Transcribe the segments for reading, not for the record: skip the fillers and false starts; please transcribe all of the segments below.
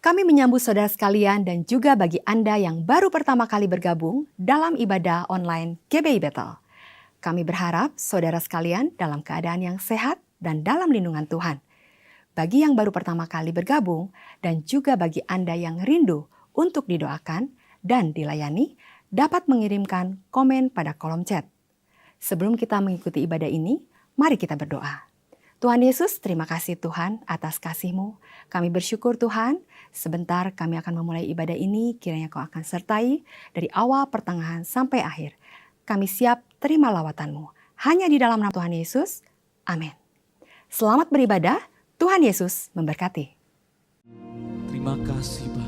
Kami menyambut saudara sekalian dan juga bagi Anda yang baru pertama kali bergabung dalam ibadah online GBI Bethel. Kami berharap saudara sekalian dalam keadaan yang sehat dan dalam lindungan Tuhan. Bagi yang baru pertama kali bergabung dan juga bagi Anda yang rindu untuk didoakan dan dilayani, dapat mengirimkan komen pada kolom chat. Sebelum kita mengikuti ibadah ini, mari kita berdoa. Tuhan Yesus, terima kasih Tuhan atas kasih-Mu. Kami bersyukur Tuhan, sebentar kami akan memulai ibadah ini, kiranya Kau akan sertai dari awal, pertengahan, sampai akhir. Kami siap terima lawatan-Mu. Hanya di dalam nama Tuhan Yesus, amin. Selamat beribadah, Tuhan Yesus memberkati. Terima kasih Bapa.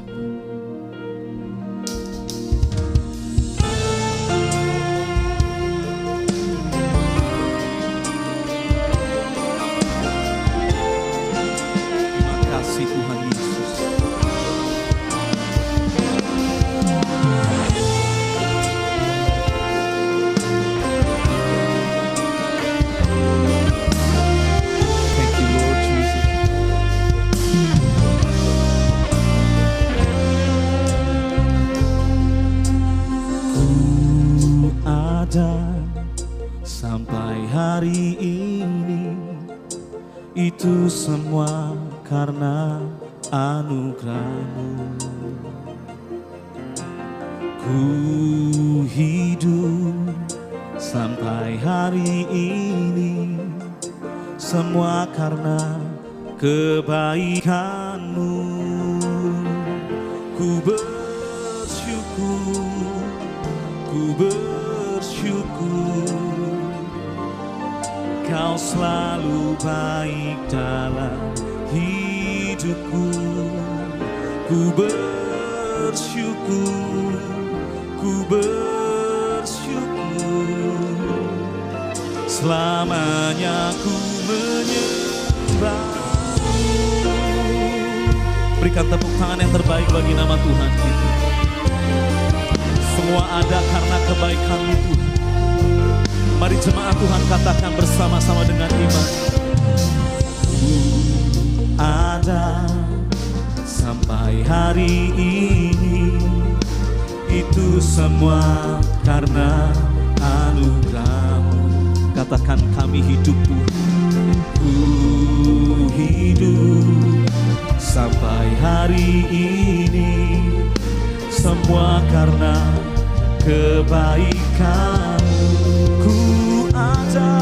Tuhan Yesus. Thank you Lord Jesus. Ku ada sampai hari ini, itu semua karena anugerah-Mu. Ku hidup sampai hari ini, semua karena kebaikan-Mu. Ku bersyukur, Kau selalu baik dalam hidupku. Ku bersyukur, selamanya ku menyembah-Mu. Berikan tepuk tangan yang terbaik bagi nama Tuhan kita. Semua ada karena kebaikan-Mu Tuhan. Mari jemaat Tuhan katakan bersama-sama dengan iman. Ada sampai hari ini, itu semua karena anugerah-Mu. Katakan kami hidup Tuhan. Ku hidup sampai hari ini, semua karena kebaikan-Mu. Ku ada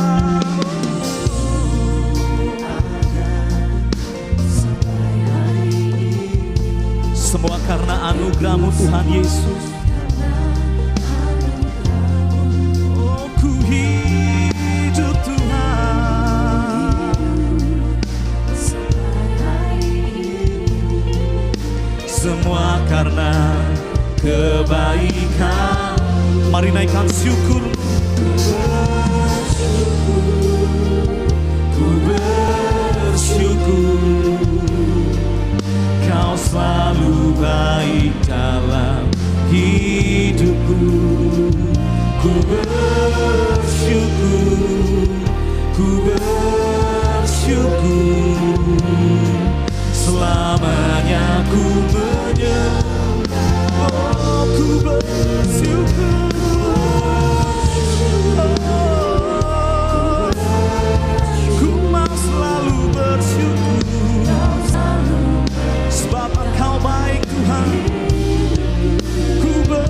semua karena anugerah-Mu Tuhan Yesus. Oh, ku hidup Tuhan semua karena kebaikan. Mari naikkan syukur. Ku bersyukur, Kau selalu baik dalam hidupku. Ku bersyukur, selamanya ku menyembah. Oh, ku bersyukur. Ku mau selalu bersyukur, sebab Engkau baik Tuhan. Ku bersyukur.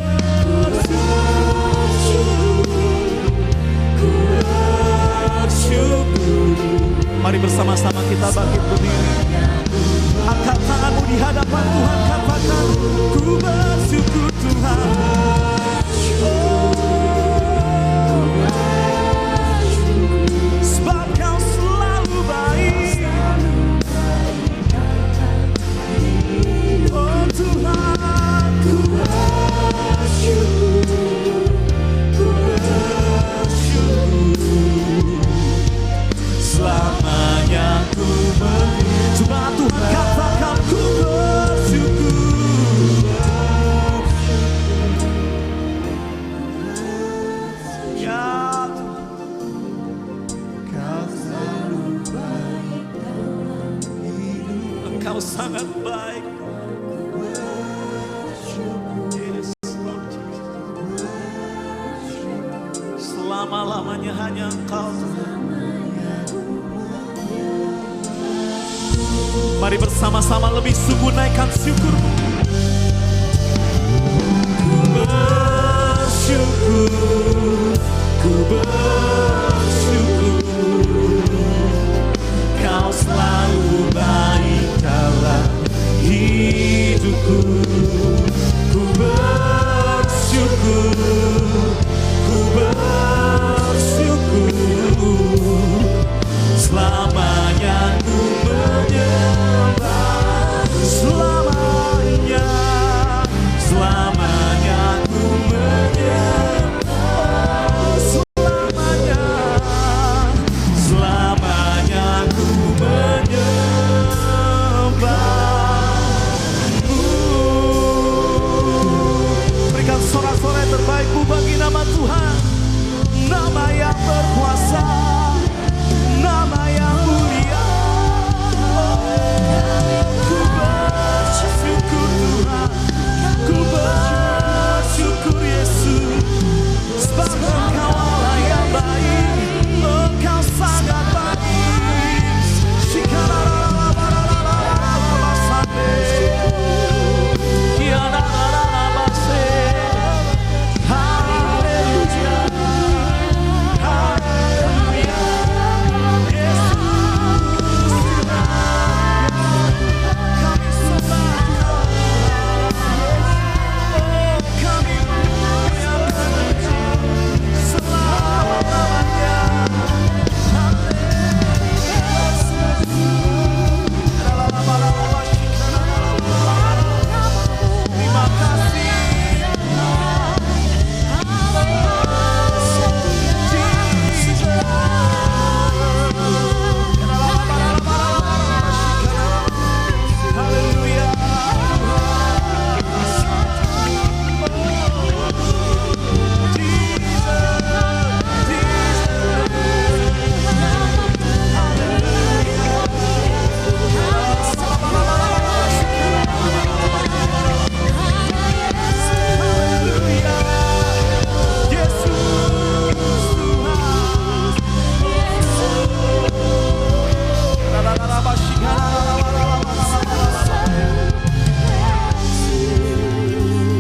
Mari bersama-sama kita bangkit berdiri. Angkat tanganmu di hadapan Tuhan, katakan ku bersyukur Tuhan. Sebab Kau selalu baik. Oh Tuhan, ku bersyukur, selamanya ku coba Tuhan katakan ku bersyukur. Ya Kau selalu baik dalam hidup. Engkau sangat baik. hanya Engkau Tuhan. Mari bersama-sama lebih sungguh naikkan syukur-Mu. Ku bersyukur, ku bersyukur, Kau selalu baik dalam hidupku. Ku bersyukur, ku bersyukur, selamanya ku menyembah, selamanya, selamanya ku menyembah, selamanya, selamanya ku menyembah-Mu. Berikan sorak-sorai terbaik-Mu bagi nama Tuhan, nama yang berkuasa, nama yang mulia. Ku bersyukur Tuhan, ku bersyukur Yesus, sebab Engkau Allah yang baik, Engkau sangat baik. Shikararararararararabasande, kianarararabase. Haleluya, haleluya, Yesus kami sembah, kami memuliakan selama-lamanya. Terima kasih Haleluya.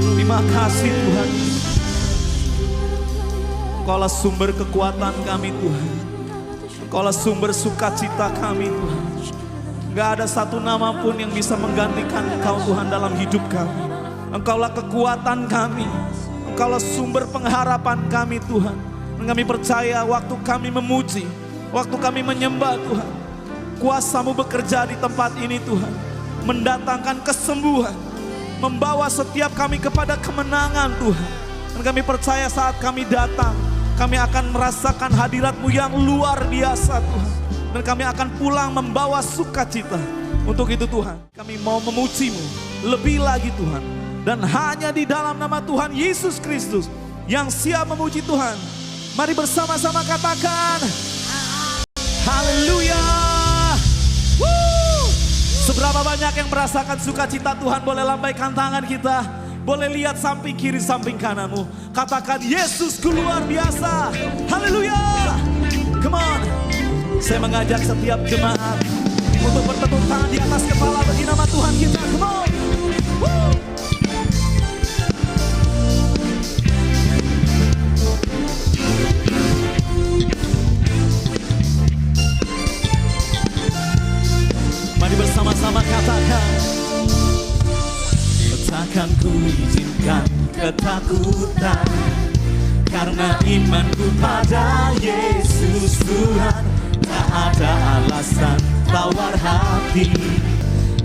Terima kasih Tuhan. Engkaulah sumber kekuatan kami Tuhan. Engkaulah sumber sukacita kami Tuhan. Gak ada satu nama pun yang bisa menggantikan Engkau Tuhan dalam hidup kami. Engkaulah kekuatan kami. Engkaulah sumber pengharapan kami Tuhan. Dan kami percaya waktu kami memuji, waktu kami menyembah Tuhan, kuasa-Mu bekerja di tempat ini Tuhan. Mendatangkan kesembuhan, membawa setiap kami kepada kemenangan Tuhan. Dan kami percaya saat kami datang, kami akan merasakan hadirat-Mu yang luar biasa Tuhan. Dan kami akan pulang membawa sukacita. Untuk itu Tuhan, kami mau memuji-Mu lebih lagi Tuhan. Dan hanya di dalam nama Tuhan Yesus Kristus yang siap memuji Tuhan. Mari bersama-sama katakan haleluya. Seberapa banyak yang merasakan sukacita Tuhan, boleh lambaikan tangan kita. Boleh lihat samping kiri, samping kananmu. Katakan Yesusku luar biasa. Haleluya. Come on. Saya mengajak setiap jemaat untuk bertepuk tangan di atas kepala bagi nama Tuhan kita. Come on. Woo. Mari bersama-sama katakan, takkan ku izinkan ketakutan, karena imanku pada Yesus Tuhan. Tak ada alasan tawar hati,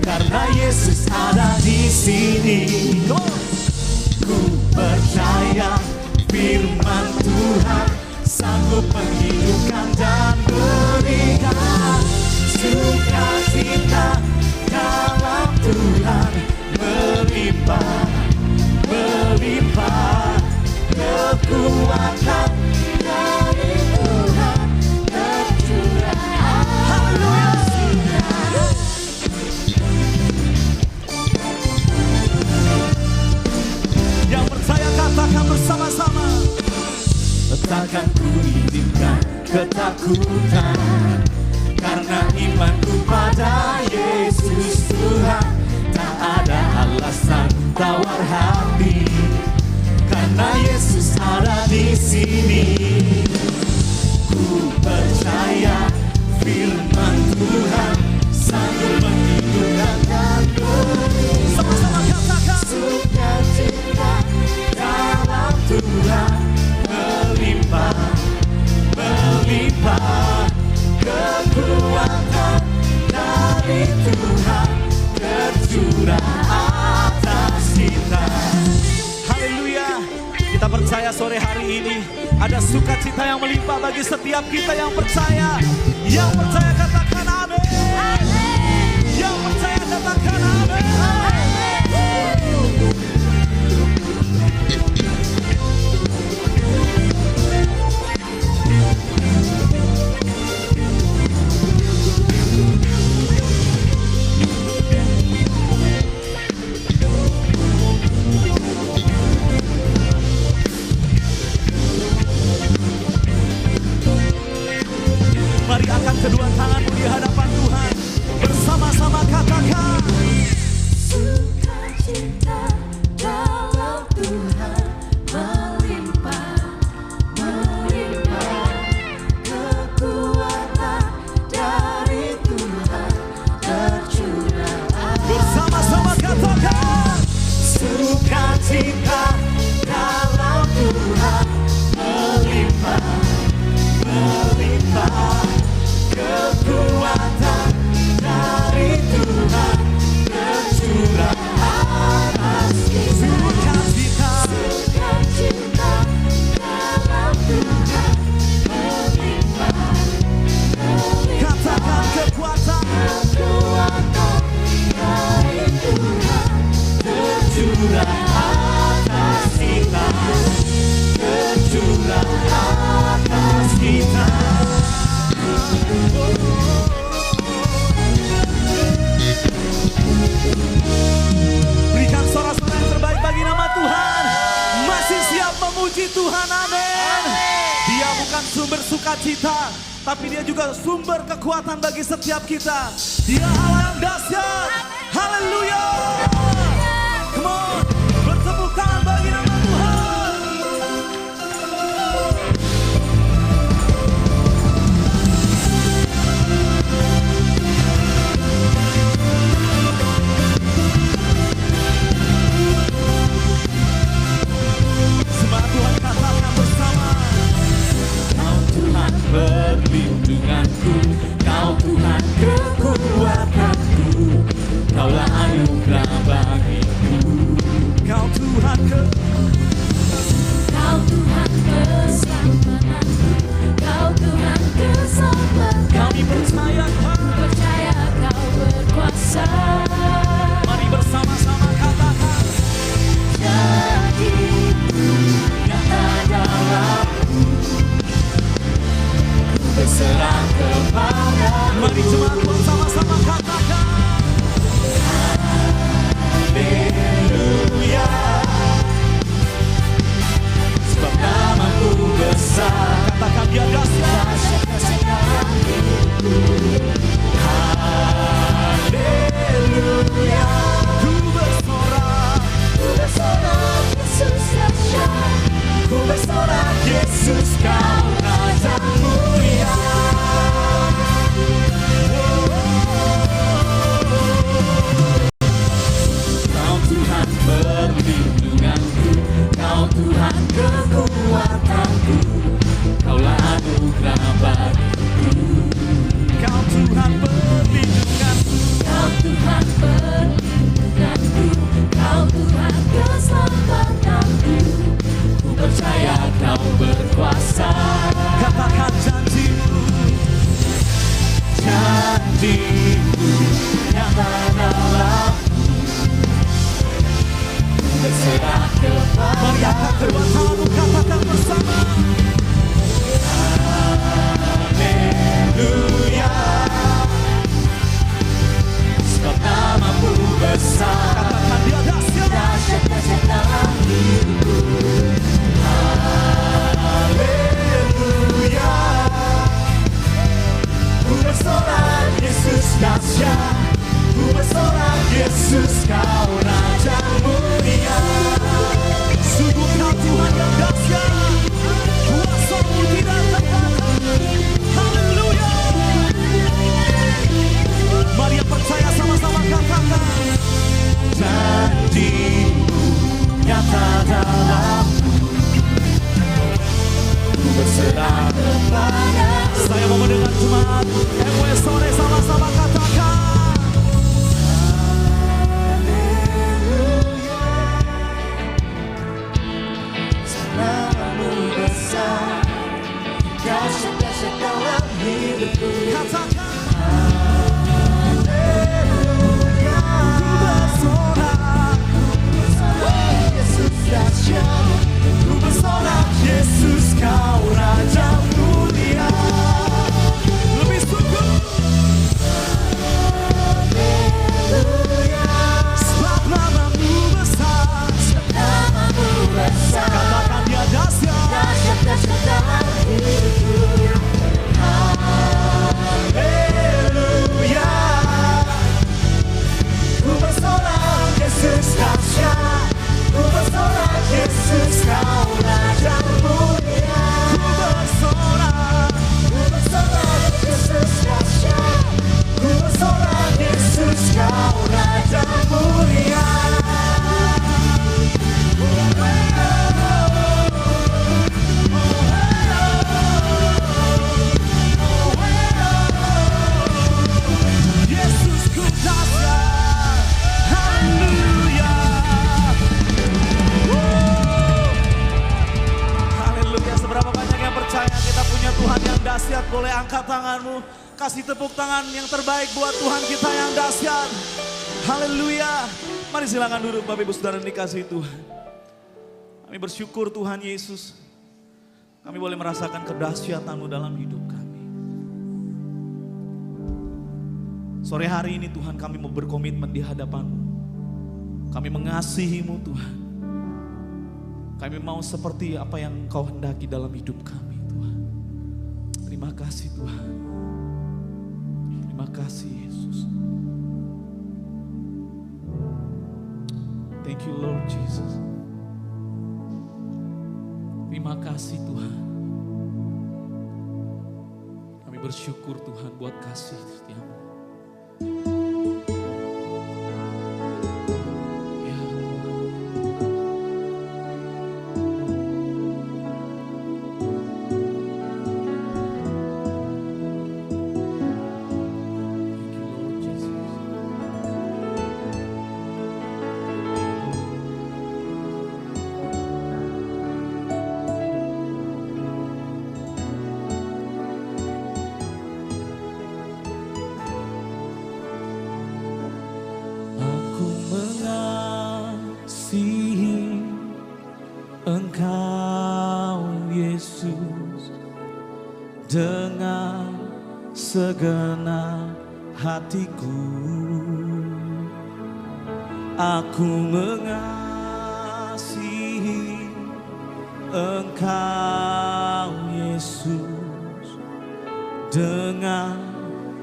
karena Yesus ada di sini. Ku percaya firman Tuhan sanggup menghidupkan dan berikan sukacita dalam Tuhan, melimpah, melimpah kekuatan dari Tuhan tercurah. Haleluya. Yang percaya katakan bersama-sama, takkan ku izinkan ada Yesus Tuhan, tak ada alasan tawar hati, karena Yesus ada di sini. Ku percaya firman Tuhan sanggup menghidupkan diri. Sama-sama katakan, sukacita dalam Tuhan melimpah, melimpah, kekuatan dari Tuhan tercurah atas kita. Haleluya. Kita percaya sore hari ini ada sukacita yang melimpah bagi setiap kita yang percaya. Yang percaya katakan amin. Yang percaya katakan amin. Mari angkat kedua tanganmu di hadapan Tuhan. Bersama-sama katakan, sukacita dalam Tuhan melimpah, melimpah, kekuatan dari Tuhan tercurah. bersama-sama katakan, sukacita dalam Tuhan melimpah, melimpah, kekuatan dari Tuhan tercurah atas kita. Sukacita, Sukacita dalam Tuhan melimpah, katakan kekuatan kekuatan dari Tuhan tercurah atas kita, tercurah atas kita. Berikan sorak-sorai yang terbaik bagi nama Tuhan. Masih siap memuji Tuhan, amin. Dia bukan sumber sukacita, tapi dia juga sumber kekuatan bagi setiap kita. Dia Allah yang dahsyat. Haleluya. Come on, bertepuk tangan bagi nama Tuhan. Semangat Tuhan, katakan bersama. Kau Tuhan perlindunganku, Kau Tuhan kekuatanku, Kaulah anugerah bagiku. Kau Tuhan Kau Tuhan keselamatanku, Kau Tuhan keselamatan. kami percaya Tuhan. Percaya Kau berkuasa. Mari bersama-sama katakan, Jadi nyata dalamku, ku berserah kepada-Mu. mari jemaat bersama-sama katakan, haleluya. Sebab namamu besar, katakan dia dahsyat. Haleluya. Ku bersorak, Yesus dahsyat. ku bersorak, Yesus Kau Raja mulia. Kau Tuhan perlindunganku, Kau Tuhan kekuatanku, Kaulah anugerah bagiku. Kau Tuhan perlindunganku, Kau Tuhan perlindunganku, Kau Tuhan keselamatanku. Ku percaya Kau berkuasa. katakan janjimu, janjimu nyata dalamku. Berserah kepada Mari angkat kedua tanganmu, katakan bersama. Haleluya. Sebab namamu besar, katakan dia dahsyat. dahsyat dalam hidupku. Haleluya. Ku bersorak, Yesus dahsyat, ku bersorak Yesus kau Raja mulia. Sungguh kau Tuhan yang dahsyat, kuasa-Mu tidak terbatas. Haleluya. Mari yang percaya sama-sama katakan, janji-Mu nyata dalamku, ku berserah kepada. Saya mau mendengar jemaat MW sore sama-sama katakan, haleluya. Nama-Mu besar, dahsyat-dahsyat dalam hidupku. Katakan, haleluya. Ku bersorak, Yesus dahsyat, ku bersorak Yesus kau Raja mulia. Lebih sungguh, haleluya. Sebab nama-Mu besar, nama-Mu besar. Katakan dia dahsyat, dahsyat-dahsyat dalam hidupku. Haleluya. Ku bersorak Yesus dahsyat, ku bersorak Yesus kau Raja mulia. Ku bersorak Yesus dahsyat, ku bersorak Yesus kau Raja mulia. Yesusku dahsyat, haleluya. Haleluya. Seberapa banyak yang percaya kita punya Tuhan yang dahsyat? Boleh angkat tanganmu, kasih tepuk tangan yang terbaik buat Tuhan kita yang dahsyat. Haleluya. Mari silakan duduk Bapak Ibu Saudara yang dikasihi Tuhan. Kami bersyukur Tuhan Yesus, kami boleh merasakan kedahsyatan-Mu dalam hidup kami. Sore hari ini Tuhan kami mau berkomitmen di hadapan-Mu. Kami mengasihi-Mu Tuhan. Kami mau seperti apa yang Engkau hendaki dalam hidup kami Tuhan. Terima kasih Tuhan. Terima kasih Yesus. Thank you Lord Jesus. Terima kasih Tuhan. Kami bersyukur Tuhan buat kasih setiamu. Ya Tuhan. Thank you Lord Jesus. Aku mengasihi Engkau Yesus dengan segenap hatiku. Aku mengasihi Engkau Yesus dengan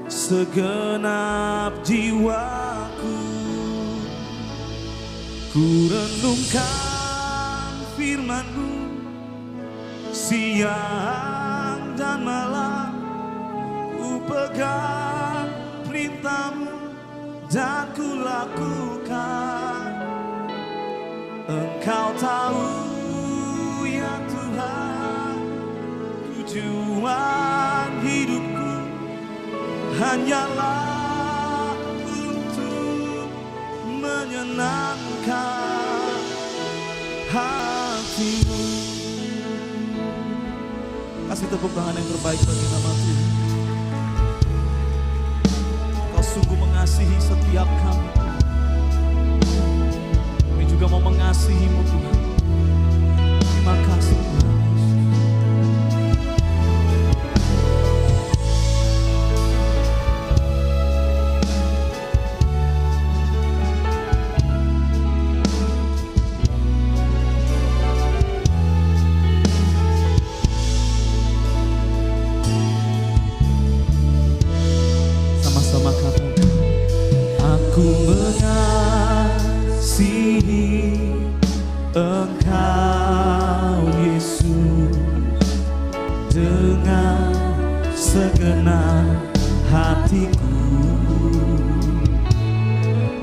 segenap jiwaku. Ku renungkan firman-Mu siang dan malam. Ku pegang perintah-Mu dan ku lakukan. Engkau tahu ya Tuhan, tujuan hidupku hanyalah untuk menyenangkan hati-Mu. Kasih tepuk tangan yang terbaik bagi nama Tuhan. Kau sungguh mengasihi setiap kami. Kami juga mau mengasihi-Mu Tuhan. Terima kasih Tuhan. Sama-sama katakan, Aku mengasihi Engkau Yesus dengan segenap hatiku.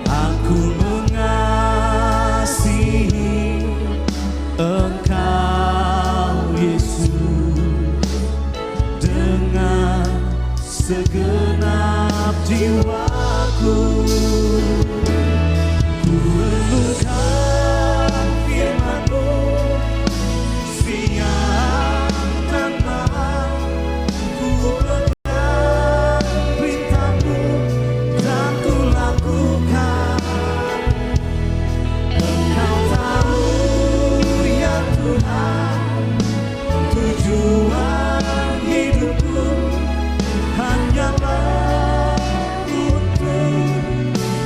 Aku mengasihi Engkau Yesus dengan segenap jiwaku. Ku renungkan firman-Mu siang dan malam, ku pegang perintah-Mu dan ku lakukan. Engkau tahu ya Tuhan, tujuan hidupku hanyalah untuk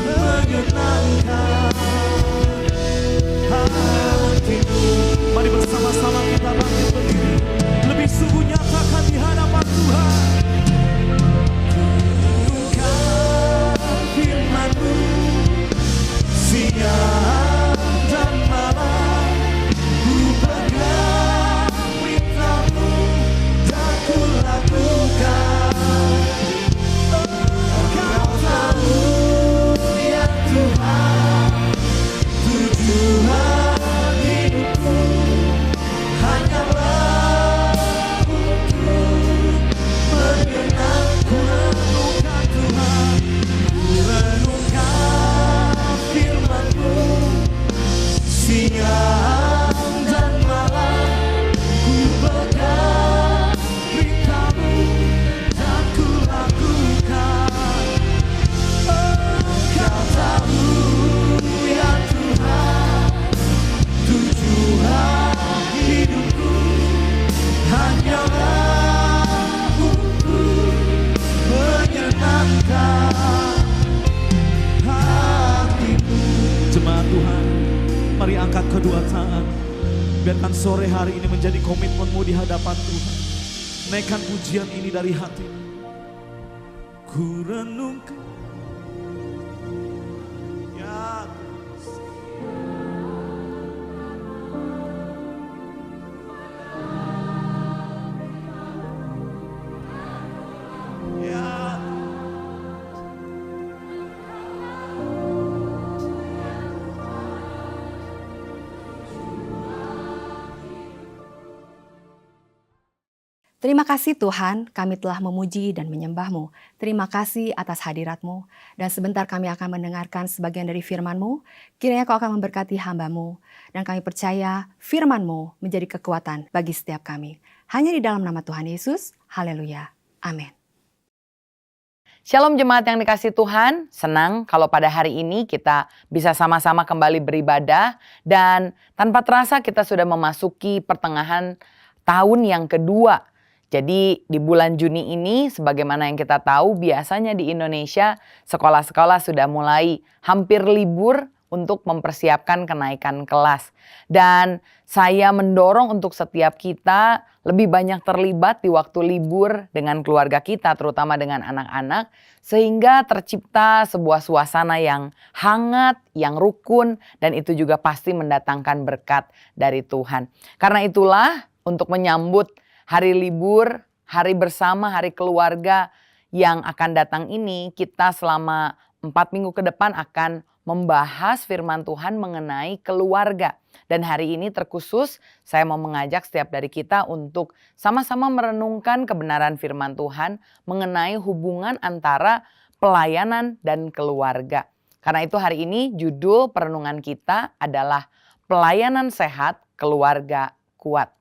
menyenangkan hatimu. Mari bersama-sama kita bangkit berdiri, lebih sungguh nyatakan di hadapan Tuhan. Renungkan firman-Mu siang dan malam, ku pegang perintah-Mu dan ku lakukan. Engkau tahu ya Tuhan, tujuan hidupku hanyalah untuk menyenangkan. Renungkan Tuhan, renungkan firman-Mu siang dan malam, ku pegang perintah-Mu dan ku lakukan. Engkau tahu ya Tuhan, tujuan hidupku hanyalah untuk menyenangkan hatimu. Jemaat Tuhan, mari angkat kedua tangan. Biarkan sore hari ini menjadi komitmenmu di hadapan Tuhan. Naikkan pujian ini dari hati. Ku renungkan ya ya. Terima kasih Tuhan, kami telah memuji dan menyembah-Mu. Terima kasih atas hadirat-Mu. Dan sebentar kami akan mendengarkan sebagian dari firman-Mu. Kiranya Kau akan memberkati hamba-Mu. Dan kami percaya firman-Mu menjadi kekuatan bagi setiap kami. Hanya di dalam nama Tuhan Yesus. Haleluya. Amin. Shalom jemaat yang dikasih Tuhan, senang kalau pada hari ini kita bisa sama-sama kembali beribadah. Dan tanpa terasa kita sudah memasuki pertengahan tahun yang kedua. Jadi di bulan Juni ini sebagaimana yang kita tahu biasanya di Indonesia sekolah-sekolah sudah mulai hampir libur untuk mempersiapkan kenaikan kelas. Dan saya mendorong untuk setiap kita lebih banyak terlibat di waktu libur dengan keluarga kita terutama dengan anak-anak sehingga tercipta sebuah suasana yang hangat, yang rukun dan itu juga pasti mendatangkan berkat dari Tuhan. Karena itulah untuk menyambut hari libur, hari bersama, hari keluarga yang akan datang ini, kita selama 4 minggu ke depan akan membahas firman Tuhan mengenai keluarga. Dan hari ini terkhusus saya mau mengajak setiap dari kita untuk sama-sama merenungkan kebenaran firman Tuhan mengenai hubungan antara pelayanan dan keluarga. Karena itu hari ini judul perenungan kita adalah Pelayanan Sehat, Keluarga Kuat.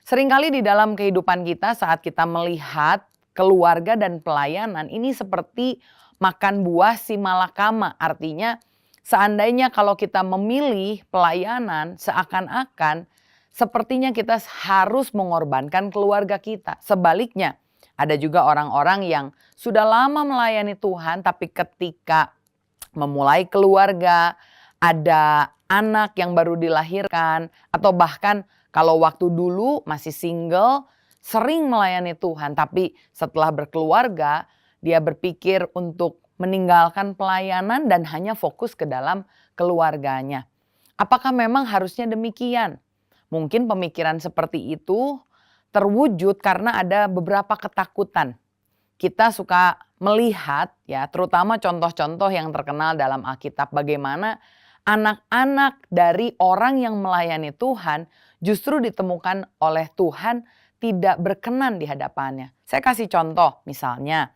Seringkali di dalam kehidupan kita saat kita melihat keluarga dan pelayanan ini seperti makan buah si malakama. Artinya seandainya kalau kita memilih pelayanan seakan-akan sepertinya kita harus mengorbankan keluarga kita. Sebaliknya ada juga orang-orang yang sudah lama melayani Tuhan tapi ketika memulai keluarga, ada anak yang baru dilahirkan atau bahkan kalau waktu dulu masih single, sering melayani Tuhan. Tapi setelah berkeluarga, dia berpikir untuk meninggalkan pelayanan dan hanya fokus ke dalam keluarganya. Apakah memang harusnya demikian? Mungkin pemikiran seperti itu terwujud karena ada beberapa ketakutan. Kita suka melihat ya, terutama contoh-contoh yang terkenal dalam Alkitab, bagaimana anak-anak dari orang yang melayani Tuhan justru ditemukan oleh Tuhan tidak berkenan di hadapannya. Saya kasih contoh, misalnya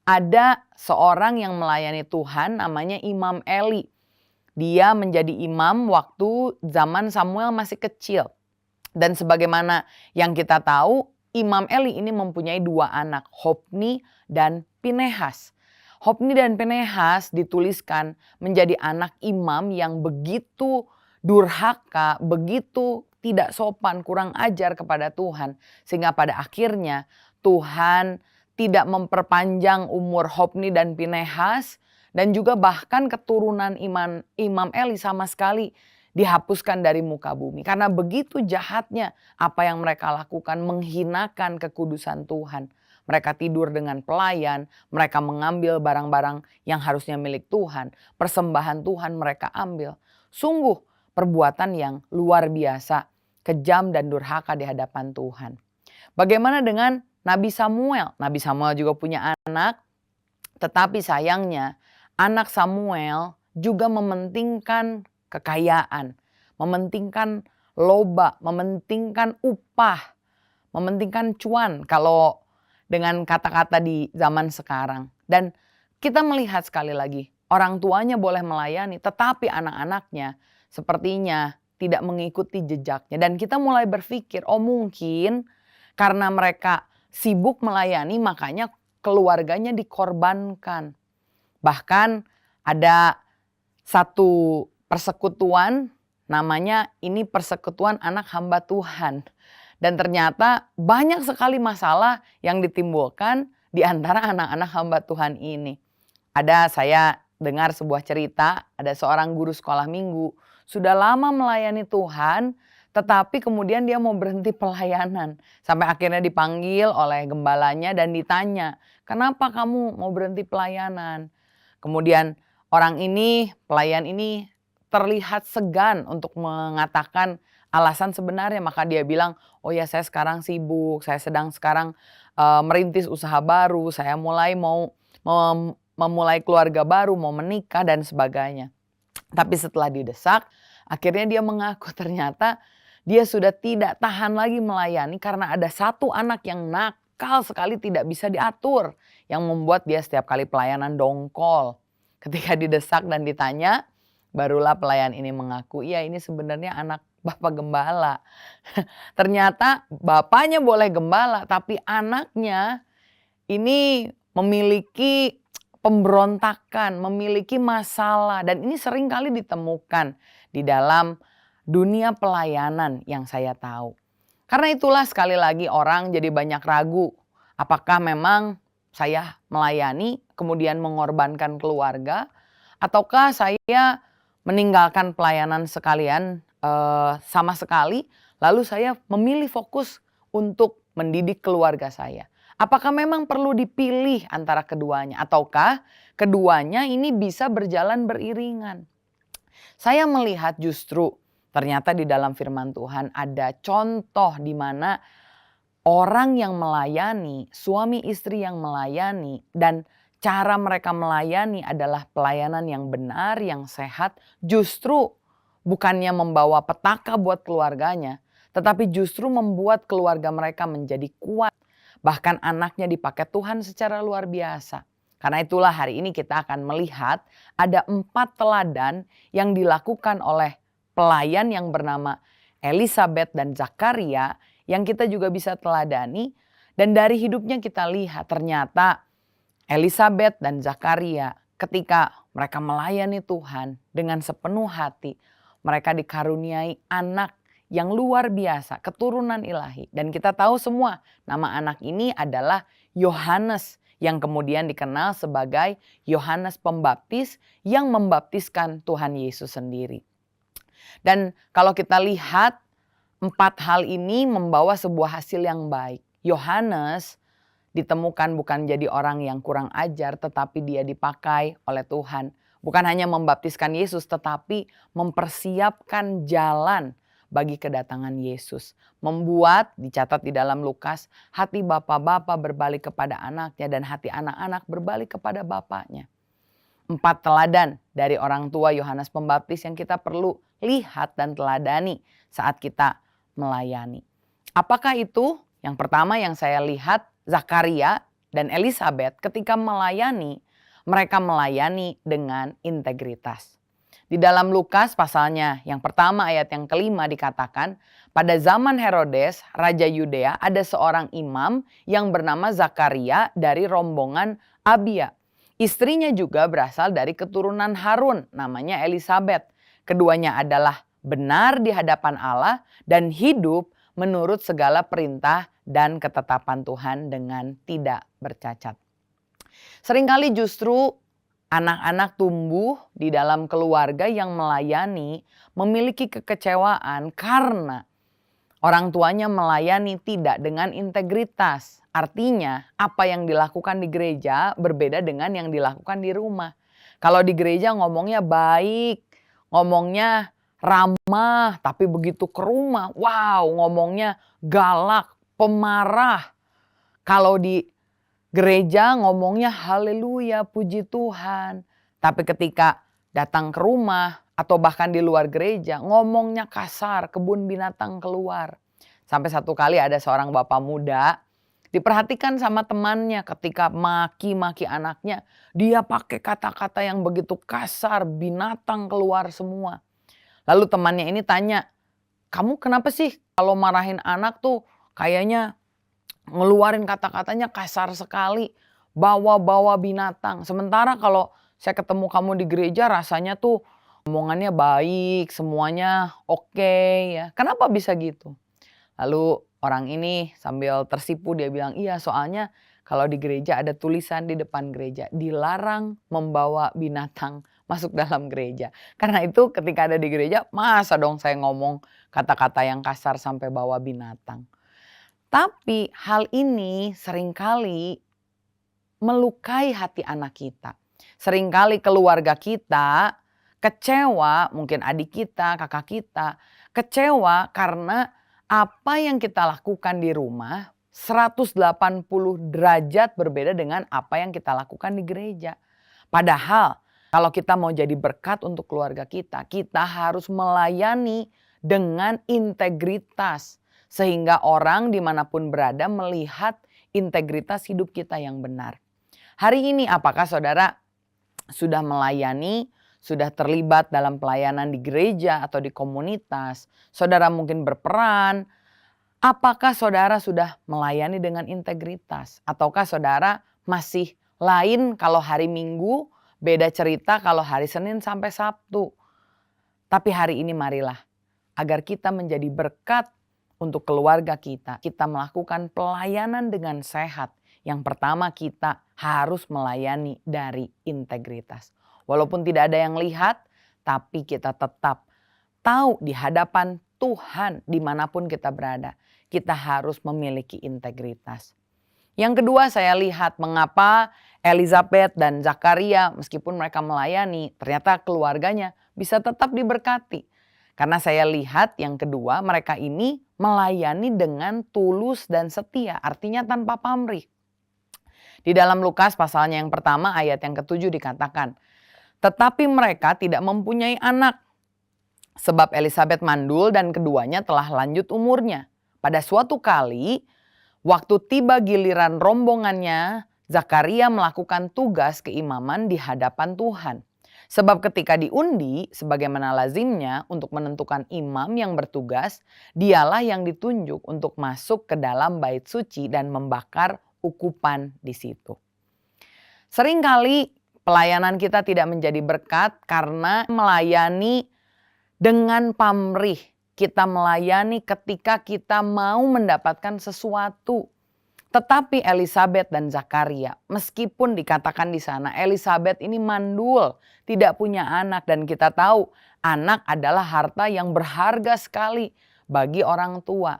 ada seorang yang melayani Tuhan namanya Imam Eli. Dia menjadi imam waktu zaman Samuel masih kecil. Dan sebagaimana yang kita tahu, Imam Eli ini mempunyai 2 anak, Hofni dan Pinehas. Hofni dan Pinehas dituliskan menjadi anak imam yang begitu durhaka, begitu tidak sopan, kurang ajar kepada Tuhan. Sehingga pada akhirnya Tuhan tidak memperpanjang umur Hofni dan Pinehas, dan juga bahkan keturunan Imam Eli sama sekali dihapuskan dari muka bumi. Karena begitu jahatnya apa yang mereka lakukan, menghinakan kekudusan Tuhan. Mereka tidur dengan pelayan, mereka mengambil barang-barang yang harusnya milik Tuhan. Persembahan Tuhan mereka ambil. Sungguh perbuatan yang luar biasa, kejam dan durhaka di hadapan Tuhan. Bagaimana dengan Nabi Samuel? Nabi Samuel juga punya anak, tetapi sayangnya anak Samuel juga mementingkan kekayaan, mementingkan loba, mementingkan upah, mementingkan cuan kalau dengan kata-kata di zaman sekarang. Dan kita melihat sekali lagi, orang tuanya boleh melayani, tetapi anak-anaknya sepertinya tidak mengikuti jejaknya. Dan kita mulai berpikir, oh mungkin karena mereka sibuk melayani makanya keluarganya dikorbankan. Bahkan ada satu persekutuan, namanya ini persekutuan anak hamba Tuhan. Dan ternyata banyak sekali masalah yang ditimbulkan di antara anak-anak hamba Tuhan ini. Saya dengar sebuah cerita, ada seorang guru sekolah minggu, sudah lama melayani Tuhan, tetapi kemudian dia mau berhenti pelayanan. Sampai akhirnya dipanggil oleh gembalanya dan ditanya, kenapa kamu mau berhenti pelayanan? Kemudian pelayan ini terlihat segan untuk mengatakan alasan sebenarnya. Maka dia bilang, oh ya saya sekarang sibuk, saya sedang sekarang merintis usaha baru, saya mau memulai keluarga baru, mau menikah dan sebagainya. Tapi setelah didesak, akhirnya dia mengaku ternyata dia sudah tidak tahan lagi melayani karena ada satu anak yang nakal sekali, tidak bisa diatur, yang membuat dia setiap kali pelayanan dongkol. Ketika didesak dan ditanya, barulah pelayan ini mengaku, iya ini sebenarnya anak Bapak Gembala. Ternyata bapaknya boleh gembala, tapi anaknya ini memiliki pemberontakan, memiliki masalah. Dan ini sering kali ditemukan di dalam dunia pelayanan yang saya tahu. Karena itulah sekali lagi orang jadi banyak ragu. Apakah memang saya melayani kemudian mengorbankan keluarga, ataukah saya meninggalkan pelayanan sekalian sama sekali, lalu saya memilih fokus untuk mendidik keluarga saya. Apakah memang perlu dipilih antara keduanya, ataukah keduanya ini bisa berjalan beriringan? Saya melihat justru ternyata di dalam firman Tuhan ada contoh di mana orang yang melayani, suami istri yang melayani, dan cara mereka melayani adalah pelayanan yang benar, yang sehat, justru bukannya membawa petaka buat keluarganya, tetapi justru membuat keluarga mereka menjadi kuat. Bahkan anaknya dipakai Tuhan secara luar biasa. Karena itulah hari ini kita akan melihat ada 4 teladan yang dilakukan oleh pelayan yang bernama Elisabet dan Zakaria yang kita juga bisa teladani. Dan dari hidupnya kita lihat ternyata Elisabet dan Zakaria ketika mereka melayani Tuhan dengan sepenuh hati, mereka dikaruniai anak yang luar biasa, keturunan ilahi. Dan kita tahu semua nama anak ini adalah Yohanes yang kemudian dikenal sebagai Yohanes Pembaptis yang membaptiskan Tuhan Yesus sendiri. Dan kalau kita lihat 4 hal ini membawa sebuah hasil yang baik. Yohanes ditemukan bukan jadi orang yang kurang ajar, tetapi dia dipakai oleh Tuhan. Bukan hanya membaptiskan Yesus, tetapi mempersiapkan jalan bagi kedatangan Yesus. Membuat, dicatat di dalam Lukas, hati bapak-bapak berbalik kepada anaknya dan hati anak-anak berbalik kepada bapaknya. 4 teladan dari orang tua Yohanes Pembaptis yang kita perlu lihat dan teladani saat kita melayani. Apakah itu? Yang pertama yang saya lihat, Zakaria dan Elisabet ketika melayani, mereka melayani dengan integritas. Di dalam Lukas pasalnya yang pertama ayat yang kelima dikatakan, pada zaman Herodes, Raja Yudea, ada seorang imam yang bernama Zakaria dari rombongan Abia. Istrinya juga berasal dari keturunan Harun, namanya Elisabet. Keduanya adalah benar di hadapan Allah dan hidup menurut segala perintah dan ketetapan Tuhan dengan tidak bercacat. Seringkali justru anak-anak tumbuh di dalam keluarga yang melayani memiliki kekecewaan karena orang tuanya melayani tidak dengan integritas. Artinya apa yang dilakukan di gereja berbeda dengan yang dilakukan di rumah. Kalau di gereja ngomongnya baik, ngomongnya ramah, tapi begitu ke rumah, wow, ngomongnya galak, pemarah. Kalau di gereja ngomongnya haleluya, puji Tuhan. Tapi ketika datang ke rumah atau bahkan di luar gereja, ngomongnya kasar, kebun binatang keluar. Sampai satu kali ada seorang bapak muda, diperhatikan sama temannya ketika maki-maki anaknya, dia pakai kata-kata yang begitu kasar, binatang keluar semua. Lalu temannya ini tanya, kamu kenapa sih kalau marahin anak tuh kayaknya ngeluarin kata-katanya kasar sekali, bawa-bawa binatang. Sementara kalau saya ketemu kamu di gereja rasanya tuh omongannya baik, semuanya oke ya. Kenapa bisa gitu? Lalu orang ini sambil tersipu dia bilang, iya soalnya kalau di gereja ada tulisan di depan gereja, dilarang membawa binatang masuk dalam gereja. Karena itu ketika ada di gereja, masa dong saya ngomong kata-kata yang kasar sampai bawa binatang. Tapi hal ini seringkali melukai hati anak kita. Seringkali keluarga kita kecewa, mungkin adik kita, kakak kita, kecewa karena apa yang kita lakukan di rumah 180 derajat berbeda dengan apa yang kita lakukan di gereja. Padahal kalau kita mau jadi berkat untuk keluarga kita, kita harus melayani dengan integritas. Sehingga orang dimanapun berada melihat integritas hidup kita yang benar. Hari ini apakah saudara sudah melayani, sudah terlibat dalam pelayanan di gereja atau di komunitas? Saudara mungkin berperan. Apakah saudara sudah melayani dengan integritas? Ataukah saudara masih lain kalau hari Minggu, beda cerita kalau hari Senin sampai Sabtu? Tapi hari ini marilah agar kita menjadi berkat untuk keluarga kita. Kita melakukan pelayanan dengan sehat. Yang pertama kita harus melayani dari integritas. Walaupun tidak ada yang lihat, tapi kita tetap tahu di hadapan Tuhan dimanapun kita berada. Kita harus memiliki integritas. Yang kedua saya lihat mengapa Elisabet dan Zakaria meskipun mereka melayani, ternyata keluarganya bisa tetap diberkati. Karena saya lihat yang kedua mereka ini melayani dengan tulus dan setia, artinya tanpa pamrih. Di dalam Lukas pasalnya yang pertama ayat yang ke-7 dikatakan, tetapi mereka tidak mempunyai anak. Sebab Elisabet mandul dan keduanya telah lanjut umurnya. Pada suatu kali, waktu tiba giliran rombongannya, Zakaria melakukan tugas keimaman di hadapan Tuhan. Sebab ketika diundi, sebagaimana lazimnya untuk menentukan imam yang bertugas, dialah yang ditunjuk untuk masuk ke dalam bait suci dan membakar ukupan di situ. Seringkali pelayanan kita tidak menjadi berkat karena melayani dengan pamrih. Kita melayani ketika kita mau mendapatkan sesuatu. Tetapi Elisabet dan Zakaria, meskipun dikatakan di sana Elisabet ini mandul, tidak punya anak, dan kita tahu anak adalah harta yang berharga sekali bagi orang tua.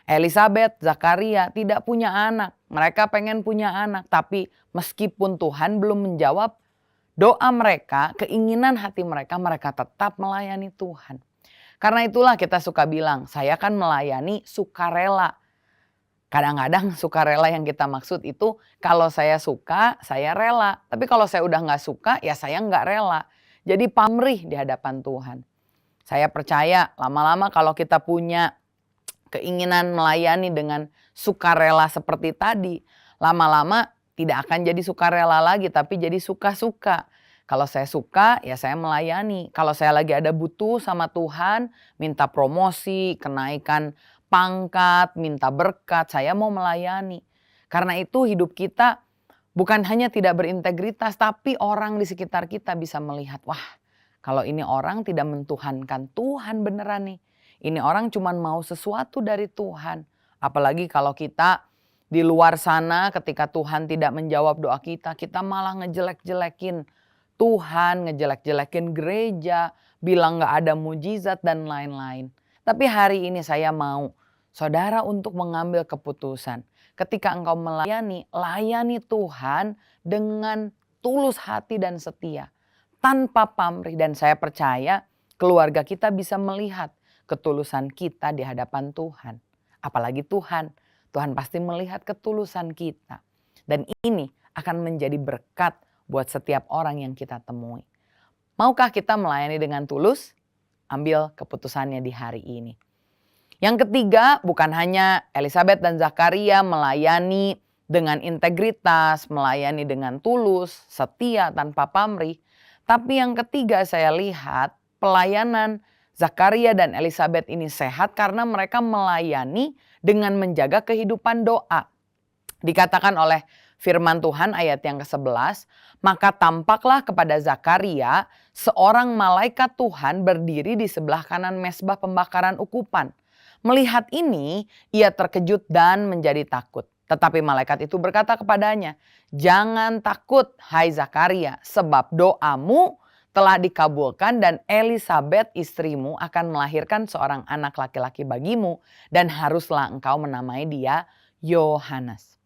Elisabet, Zakaria tidak punya anak, mereka pengen punya anak. Tapi meskipun Tuhan belum menjawab doa mereka, keinginan hati mereka, mereka tetap melayani Tuhan. Karena itulah kita suka bilang, saya kan melayani sukarela. Kadang-kadang sukarela yang kita maksud itu kalau saya suka, saya rela. Tapi kalau saya udah nggak suka, ya saya nggak rela. Jadi pamrih di hadapan Tuhan. Saya percaya lama-lama kalau kita punya keinginan melayani dengan sukarela seperti tadi, lama-lama tidak akan jadi sukarela lagi, tapi jadi suka-suka. Kalau saya suka, ya saya melayani. Kalau saya lagi ada butuh sama Tuhan, minta promosi, kenaikan pangkat, minta berkat, saya mau melayani. Karena itu hidup kita bukan hanya tidak berintegritas, tapi orang di sekitar kita bisa melihat, wah kalau ini orang tidak mentuhankan Tuhan beneran nih. Ini orang cuma mau sesuatu dari Tuhan. Apalagi kalau kita di luar sana ketika Tuhan tidak menjawab doa kita, kita malah ngejelek-jelekin Tuhan, ngejelek-jelekin gereja, bilang gak ada mujizat dan lain-lain. Tapi hari ini saya mau saudara untuk mengambil keputusan. Ketika engkau melayani, layani Tuhan dengan tulus hati dan setia. Tanpa pamrih, dan saya percaya keluarga kita bisa melihat ketulusan kita di hadapan Tuhan. Apalagi Tuhan pasti melihat ketulusan kita. Dan ini akan menjadi berkat buat setiap orang yang kita temui. Maukah kita melayani dengan tulus? Ambil keputusannya di hari ini. Yang ketiga, bukan hanya Elizabeth dan Zakaria melayani dengan integritas, melayani dengan tulus, setia tanpa pamrih. Tapi yang ketiga saya lihat pelayanan Zakaria dan Elizabeth ini sehat karena mereka melayani dengan menjaga kehidupan doa. Dikatakan oleh firman Tuhan ayat yang ke-11, maka tampaklah kepada Zakaria seorang malaikat Tuhan berdiri di sebelah kanan mezbah pembakaran ukupan. Melihat ini, ia terkejut dan menjadi takut. Tetapi malaikat itu berkata kepadanya, jangan takut hai Zakaria, sebab doamu telah dikabulkan dan Elizabeth istrimu akan melahirkan seorang anak laki-laki bagimu dan haruslah engkau menamai dia Yohanes.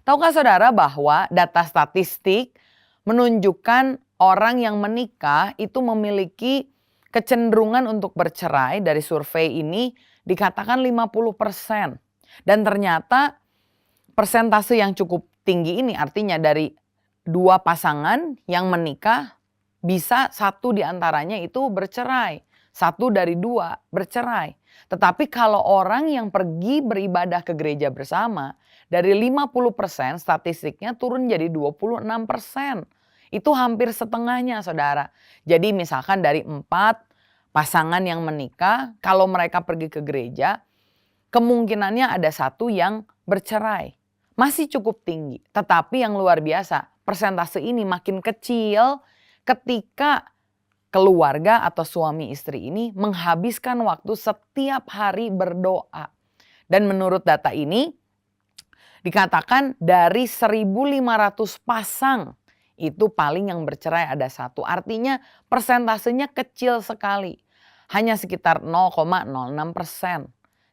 Tahukah saudara bahwa data statistik menunjukkan orang yang menikah itu memiliki kecenderungan untuk bercerai dari survei ini dikatakan 50%. Dan ternyata persentase yang cukup tinggi ini artinya dari dua pasangan yang menikah bisa satu di antaranya itu bercerai. Satu dari dua bercerai. Tetapi kalau orang yang pergi beribadah ke gereja bersama dari 50% statistiknya turun jadi 26%. Itu hampir setengahnya saudara. Jadi misalkan dari 4 pasangan yang menikah, kalau mereka pergi ke gereja, kemungkinannya ada satu yang bercerai. Masih cukup tinggi, tetapi yang luar biasa, persentase ini makin kecil ketika keluarga atau suami istri ini menghabiskan waktu setiap hari berdoa. Dan menurut data ini, dikatakan dari 1.500 pasang, itu paling yang bercerai ada satu. Artinya persentasenya kecil sekali. Hanya sekitar 0,06%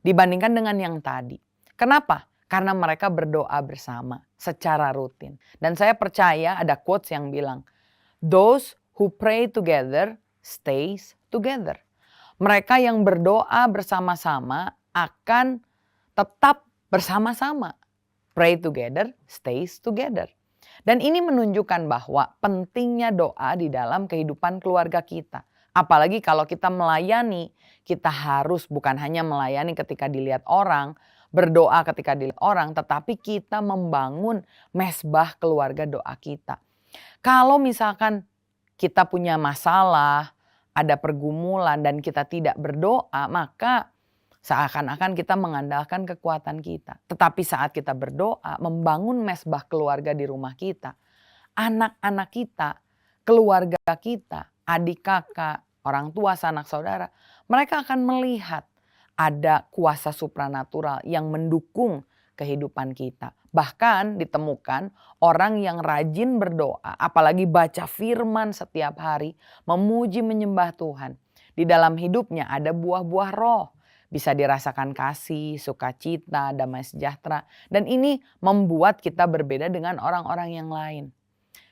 dibandingkan dengan yang tadi. Kenapa? Karena mereka berdoa bersama secara rutin. Dan saya percaya ada quotes yang bilang, those who pray together stays together. Mereka yang berdoa bersama-sama akan tetap bersama-sama. Pray together, stays together. Dan ini menunjukkan bahwa pentingnya doa di dalam kehidupan keluarga kita. Apalagi kalau kita melayani, kita harus bukan hanya melayani ketika dilihat orang, berdoa ketika dilihat orang, tetapi kita membangun mezbah keluarga doa kita. Kalau misalkan kita punya masalah, ada pergumulan dan kita tidak berdoa, maka seakan-akan kita mengandalkan kekuatan kita. Tetapi saat kita berdoa, membangun mezbah keluarga di rumah kita, anak-anak kita, keluarga kita, adik kakak, orang tua, sanak saudara, mereka akan melihat ada kuasa supranatural yang mendukung kehidupan kita. Bahkan ditemukan orang yang rajin berdoa, apalagi baca firman setiap hari, memuji menyembah Tuhan. Di dalam hidupnya ada buah-buah roh. bisa dirasakan kasih, sukacita, damai sejahtera. Dan ini membuat kita berbeda dengan orang-orang yang lain.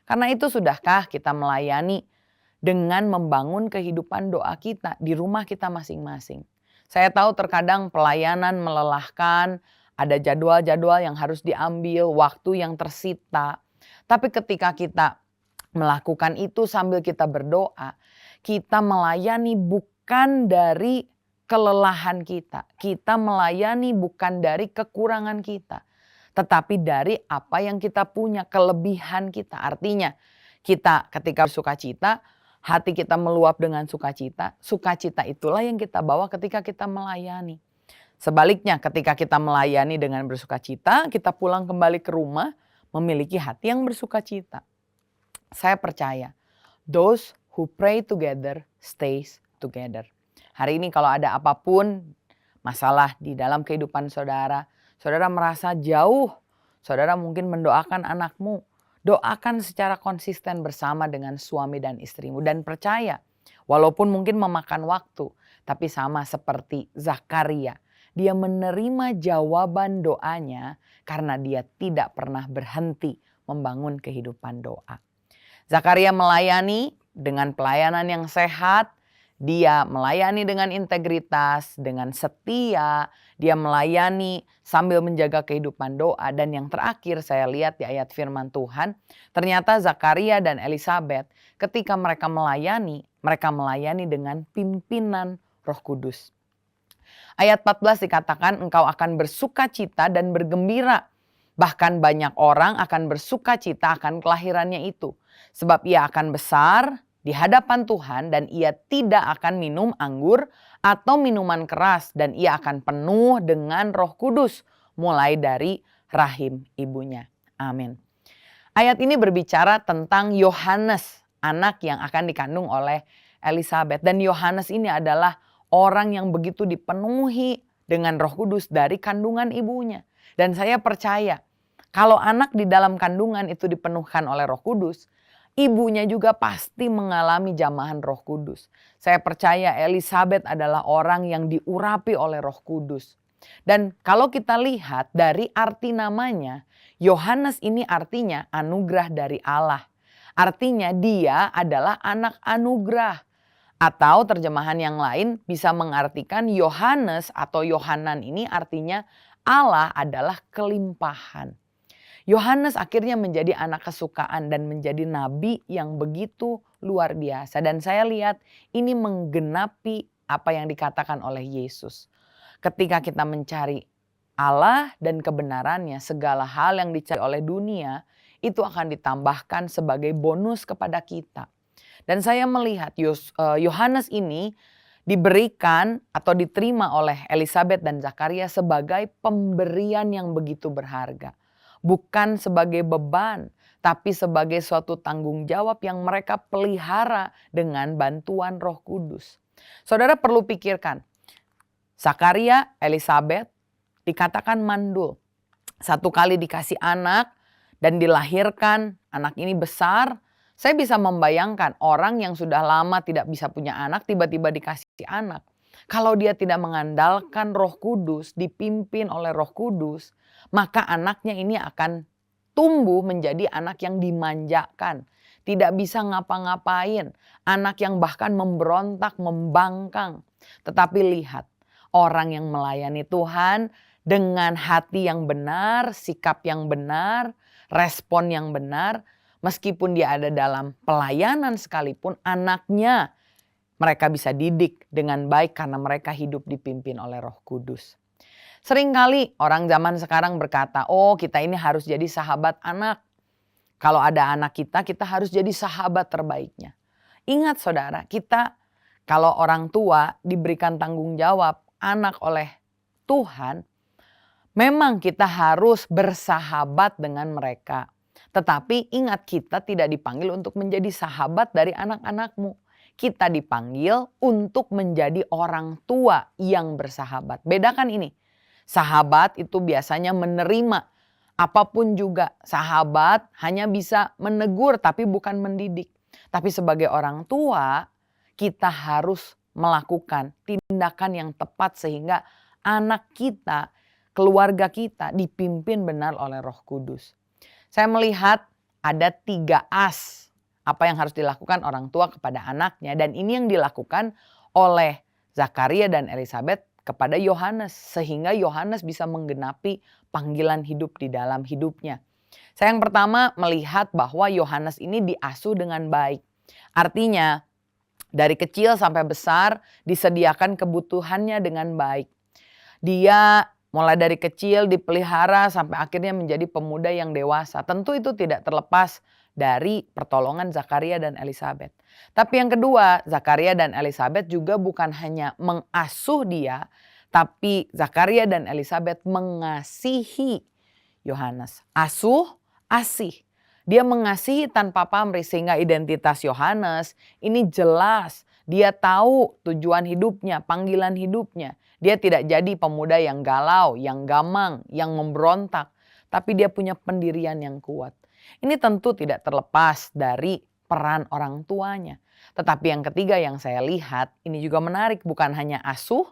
Karena itu sudahkah kita melayani dengan membangun kehidupan doa kita di rumah kita masing-masing. Saya tahu terkadang pelayanan melelahkan, ada jadwal-jadwal yang harus diambil, waktu yang tersita. Tapi ketika kita melakukan itu sambil kita berdoa, kita melayani bukan dari kelelahan kita. Kita melayani bukan dari kekurangan kita. Tetapi dari apa yang kita punya, kelebihan kita. Artinya kita ketika bersukacita, hati kita meluap dengan sukacita. Sukacita itulah yang kita bawa ketika kita melayani. Sebaliknya ketika kita melayani dengan bersukacita, kita pulang kembali ke rumah memiliki hati yang bersukacita. Saya percaya, those who pray together stays together. Hari ini kalau ada apapun masalah di dalam kehidupan saudara, saudara merasa jauh, saudara mungkin mendoakan anakmu, doakan secara konsisten bersama dengan suami dan istrimu. Dan percaya, walaupun mungkin memakan waktu, tapi sama seperti Zakaria, dia menerima jawaban doanya karena dia tidak pernah berhenti membangun kehidupan doa. Zakaria melayani dengan pelayanan yang sehat, dia melayani dengan integritas, dengan setia, dia melayani sambil menjaga kehidupan doa. Dan yang terakhir saya lihat di ayat firman Tuhan, ternyata Zakaria dan Elisabet ketika mereka melayani dengan pimpinan Roh Kudus. Ayat 14 dikatakan engkau akan bersukacita dan bergembira. Bahkan banyak orang akan bersukacita akan kelahirannya itu. Sebab ia akan besar di hadapan Tuhan dan ia tidak akan minum anggur atau minuman keras. Dan ia akan penuh dengan Roh Kudus mulai dari rahim ibunya. Amin. Ayat ini berbicara tentang Yohanes, anak yang akan dikandung oleh Elisabet. Dan Yohanes ini adalah orang yang begitu dipenuhi dengan Roh Kudus dari kandungan ibunya. Dan saya percaya kalau anak di dalam kandungan itu dipenuhkan oleh Roh Kudus, ibunya juga pasti mengalami jamahan Roh Kudus. Saya percaya Elisabet adalah orang yang diurapi oleh Roh Kudus. Dan kalau kita lihat dari arti namanya, Yohanes ini artinya anugerah dari Allah. Artinya dia adalah anak anugerah. Atau terjemahan yang lain bisa mengartikan Yohanes atau Yohanan ini artinya Allah adalah kelimpahan. Yohanes akhirnya menjadi anak kesukaan dan menjadi nabi yang begitu luar biasa. Dan saya lihat ini menggenapi apa yang dikatakan oleh Yesus. Ketika kita mencari Allah dan kebenarannya, segala hal yang dicari oleh dunia itu akan ditambahkan sebagai bonus kepada kita. Dan saya melihat Yohanes ini diberikan atau diterima oleh Elisabet dan Zakaria sebagai pemberian yang begitu berharga. Bukan sebagai beban, tapi sebagai suatu tanggung jawab yang mereka pelihara dengan bantuan Roh Kudus. Saudara perlu pikirkan, Zakaria, Elisabet dikatakan mandul. Satu kali dikasih anak dan dilahirkan, anak ini besar. Saya bisa membayangkan orang yang sudah lama tidak bisa punya anak, tiba-tiba dikasih anak. Kalau dia tidak mengandalkan Roh Kudus, dipimpin oleh Roh Kudus, maka anaknya ini akan tumbuh menjadi anak yang dimanjakan. Tidak bisa ngapa-ngapain, anak yang bahkan memberontak, membangkang. Tetapi lihat, orang yang melayani Tuhan dengan hati yang benar, sikap yang benar, respon yang benar, meskipun dia ada dalam pelayanan sekalipun, anaknya mereka bisa didik dengan baik karena mereka hidup dipimpin oleh Roh Kudus. Seringkali orang zaman sekarang berkata, oh kita ini harus jadi sahabat anak. Kalau ada anak kita harus jadi sahabat terbaiknya. Ingat saudara, kita kalau orang tua diberikan tanggung jawab anak oleh Tuhan, memang kita harus bersahabat dengan mereka. Tetapi ingat kita tidak dipanggil untuk menjadi sahabat dari anak-anakmu. Kita dipanggil untuk menjadi orang tua yang bersahabat. Bedakan ini. Sahabat itu biasanya menerima apapun juga. Sahabat hanya bisa menegur tapi bukan mendidik. Tapi sebagai orang tua kita harus melakukan tindakan tindakan yang tepat sehingga anak kita, keluarga kita dipimpin benar oleh Roh Kudus. Saya melihat ada 3 as apa yang harus dilakukan orang tua kepada anaknya, dan ini yang dilakukan oleh Zakaria dan Elisabet kepada Yohanes sehingga Yohanes bisa menggenapi panggilan hidup di dalam hidupnya. Saya yang pertama melihat bahwa Yohanes ini diasuh dengan baik. Artinya dari kecil sampai besar disediakan kebutuhannya dengan baik. Dia mulai dari kecil dipelihara sampai akhirnya menjadi pemuda yang dewasa. Tentu itu tidak terlepas dari pertolongan Zakaria dan Elisabet. Tapi yang kedua, Zakaria dan Elisabet juga bukan hanya mengasuh dia, tapi Zakaria dan Elisabet mengasihi Yohanes. Asuh, asih. Dia mengasihi tanpa pamrih sehingga identitas Yohanes ini jelas. Dia tahu tujuan hidupnya, panggilan hidupnya. Dia tidak jadi pemuda yang galau, yang gamang, yang memberontak. Tapi dia punya pendirian yang kuat. Ini tentu tidak terlepas dari peran orang tuanya. Tetapi yang ketiga yang saya lihat ini juga menarik. Bukan hanya asuh,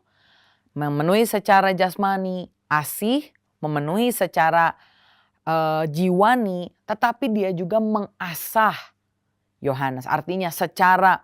memenuhi secara jasmani, asih, memenuhi secara jiwani. Tetapi dia juga mengasah Yohanes. Artinya secara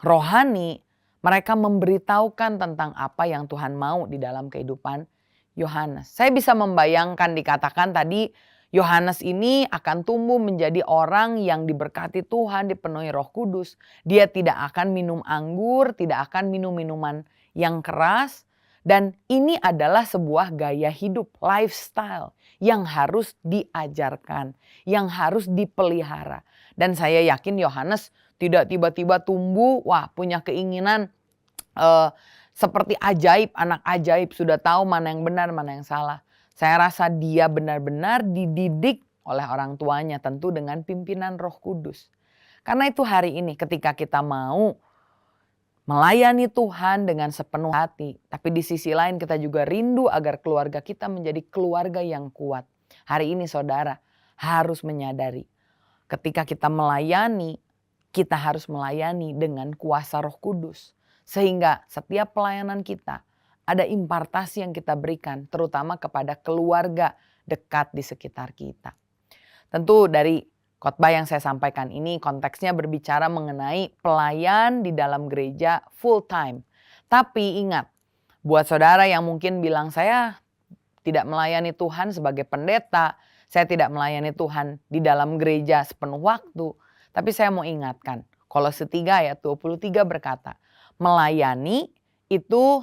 rohani mereka memberitahukan tentang apa yang Tuhan mau di dalam kehidupan Yohanes. Saya bisa membayangkan dikatakan tadi Yohanes ini akan tumbuh menjadi orang yang diberkati Tuhan, dipenuhi Roh Kudus. Dia tidak akan minum anggur, tidak akan minum minuman yang keras. Dan ini adalah sebuah gaya hidup, lifestyle yang harus diajarkan, yang harus dipelihara. Dan saya yakin Yohanes tidak tiba-tiba tumbuh, punya keinginan seperti ajaib, anak ajaib, sudah tahu mana yang benar, mana yang salah. Saya rasa dia benar-benar dididik oleh orang tuanya, tentu dengan pimpinan Roh Kudus. Karena itu hari ini ketika kita mau melayani Tuhan dengan sepenuh hati, tapi di sisi lain kita juga rindu agar keluarga kita menjadi keluarga yang kuat. Hari ini saudara harus menyadari ketika kita melayani, kita harus melayani dengan kuasa Roh Kudus. Sehingga setiap pelayanan kita ada impartasi yang kita berikan terutama kepada keluarga dekat di sekitar kita. Tentu dari khotbah yang saya sampaikan ini konteksnya berbicara mengenai pelayan di dalam gereja full time. Tapi ingat, buat saudara yang mungkin bilang saya tidak melayani Tuhan sebagai pendeta, saya tidak melayani Tuhan di dalam gereja sepenuh waktu. Tapi saya mau ingatkan, Kolose 3 ayat 23 berkata, melayani itu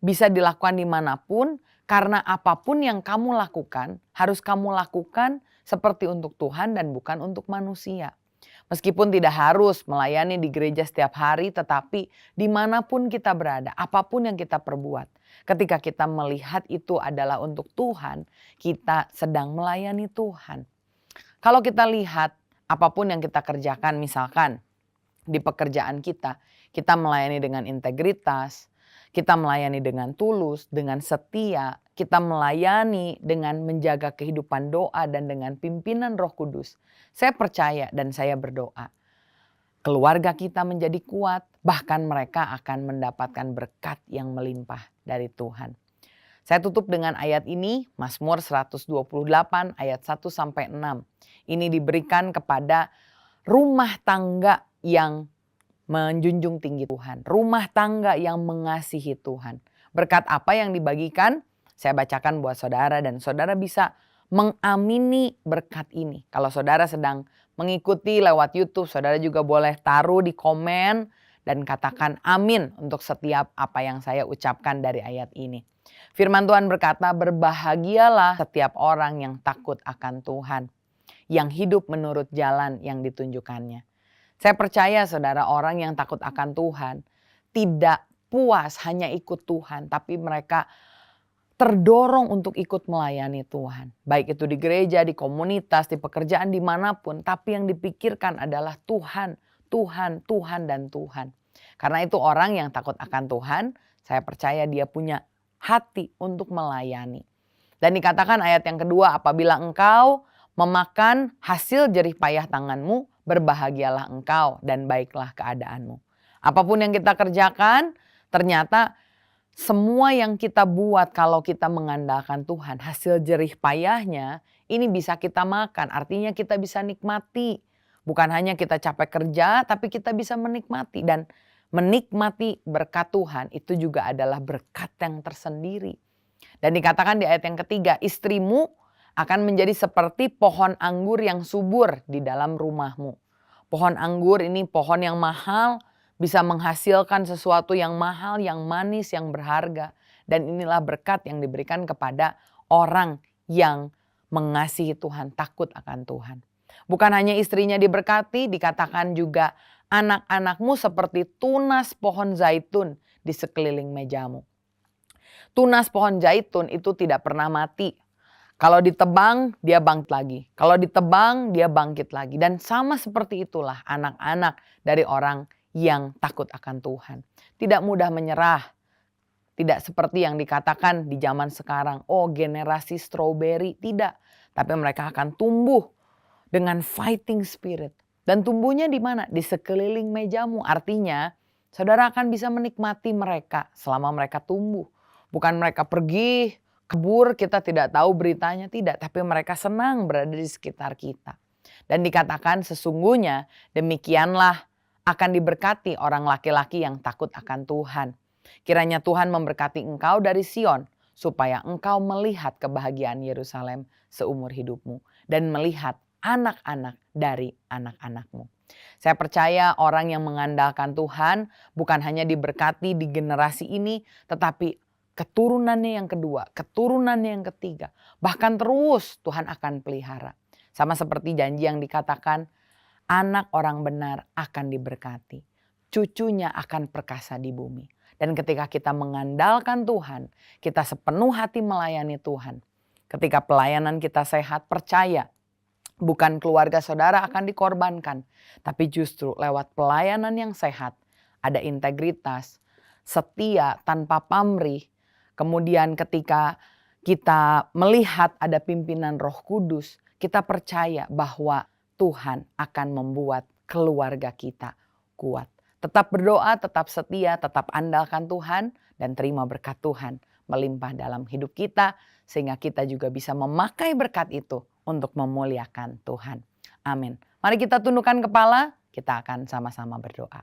bisa dilakukan dimanapun karena apapun yang kamu lakukan harus kamu lakukan seperti untuk Tuhan dan bukan untuk manusia. Meskipun tidak harus melayani di gereja setiap hari, tetapi dimanapun kita berada, apapun yang kita perbuat. Ketika kita melihat itu adalah untuk Tuhan, kita sedang melayani Tuhan. Kalau kita lihat apapun yang kita kerjakan, misalkan di pekerjaan kita melayani dengan integritas, kita melayani dengan tulus, dengan setia, kita melayani dengan menjaga kehidupan doa dan dengan pimpinan Roh Kudus. Saya percaya dan saya berdoa, keluarga kita menjadi kuat, bahkan mereka akan mendapatkan berkat yang melimpah dari Tuhan. Saya tutup dengan ayat ini, Mazmur 128 ayat 1-6. Ini diberikan kepada rumah tangga yang menjunjung tinggi Tuhan. Rumah tangga yang mengasihi Tuhan. Berkat apa yang dibagikan? Saya bacakan buat saudara dan saudara bisa mengamini berkat ini. Kalau saudara sedang mengikuti lewat YouTube, saudara juga boleh taruh di komen dan katakan amin untuk setiap apa yang saya ucapkan dari ayat ini. Firman Tuhan berkata, berbahagialah setiap orang yang takut akan Tuhan, yang hidup menurut jalan yang ditunjukkannya. Saya percaya saudara, orang yang takut akan Tuhan tidak puas hanya ikut Tuhan, tapi mereka terdorong untuk ikut melayani Tuhan. Baik itu di gereja, di komunitas, di pekerjaan, dimanapun. Tapi yang dipikirkan adalah Tuhan, Tuhan, Tuhan, dan Tuhan. Karena itu orang yang takut akan Tuhan, saya percaya dia punya hati untuk melayani. Dan dikatakan ayat yang kedua, apabila engkau memakan hasil jerih payah tanganmu, berbahagialah engkau dan baiklah keadaanmu. Apapun yang kita kerjakan, ternyata semua yang kita buat kalau kita mengandalkan Tuhan, hasil jerih payahnya ini bisa kita makan. Artinya kita bisa nikmati. Bukan hanya kita capek kerja, tapi kita bisa menikmati. Dan menikmati berkat Tuhan itu juga adalah berkat yang tersendiri. Dan dikatakan di ayat yang ketiga, istrimu akan menjadi seperti pohon anggur yang subur di dalam rumahmu. Pohon anggur ini pohon yang mahal, bisa menghasilkan sesuatu yang mahal, yang manis, yang berharga. Dan inilah berkat yang diberikan kepada orang yang mengasihi Tuhan, takut akan Tuhan. Bukan hanya istrinya diberkati, dikatakan juga anak-anakmu seperti tunas pohon zaitun di sekeliling mejamu. Tunas pohon zaitun itu tidak pernah mati. Kalau ditebang, dia bangkit lagi. Kalau ditebang, dia bangkit lagi. Dan sama seperti itulah anak-anak dari orang yang takut akan Tuhan. Tidak mudah menyerah. Tidak seperti yang dikatakan di zaman sekarang. Oh, generasi strawberry. Tidak. Tapi mereka akan tumbuh dengan fighting spirit. Dan tumbuhnya di mana? Di sekeliling mejamu. Artinya, saudara akan bisa menikmati mereka selama mereka tumbuh. Bukan mereka pergi, kabur, kita tidak tahu beritanya. Tidak. Tapi mereka senang berada di sekitar kita. Dan dikatakan sesungguhnya demikianlah akan diberkati orang laki-laki yang takut akan Tuhan. Kiranya Tuhan memberkati engkau dari Sion, supaya engkau melihat kebahagiaan Yerusalem seumur hidupmu. Dan melihat anak-anak dari anak-anakmu. Saya percaya orang yang mengandalkan Tuhan bukan hanya diberkati di generasi ini, tetapi keturunannya yang kedua, keturunannya yang ketiga. Bahkan terus Tuhan akan pelihara. Sama seperti janji yang dikatakan, anak orang benar akan diberkati. Cucunya akan perkasa di bumi. Dan ketika kita mengandalkan Tuhan, kita sepenuh hati melayani Tuhan. Ketika pelayanan kita sehat, percaya bukan keluarga saudara akan dikorbankan. Tapi justru lewat pelayanan yang sehat, ada integritas, setia tanpa pamrih. Kemudian ketika kita melihat ada pimpinan Roh Kudus, kita percaya bahwa Tuhan akan membuat keluarga kita kuat. Tetap berdoa, tetap setia, tetap andalkan Tuhan, dan terima berkat Tuhan melimpah dalam hidup kita, sehingga kita juga bisa memakai berkat itu untuk memuliakan Tuhan. Amin. Mari kita tundukkan kepala, kita akan sama-sama berdoa.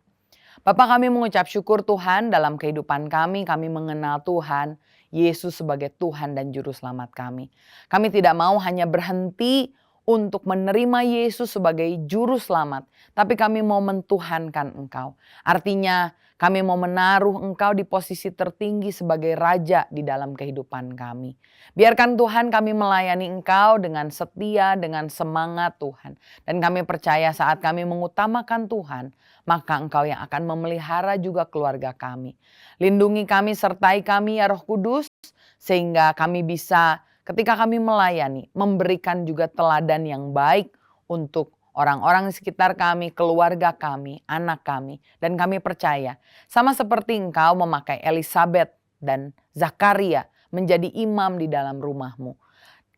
Bapa, kami mengucap syukur Tuhan dalam kehidupan kami mengenal Tuhan, Yesus sebagai Tuhan dan Juru Selamat kami. Kami tidak mau hanya berhenti untuk menerima Yesus sebagai Juru Selamat, tapi kami mau mentuhankan Engkau. Artinya kami mau menaruh Engkau di posisi tertinggi sebagai Raja di dalam kehidupan kami. Biarkan Tuhan kami melayani Engkau dengan setia, dengan semangat Tuhan. Dan kami percaya saat kami mengutamakan Tuhan, maka Engkau yang akan memelihara juga keluarga kami. Lindungi kami, sertai kami ya Roh Kudus, sehingga kami bisa ketika kami melayani, memberikan juga teladan yang baik untuk orang-orang di sekitar kami, keluarga kami, anak kami. Dan kami percaya, sama seperti Engkau memakai Elizabeth dan Zakaria menjadi imam di dalam rumahmu.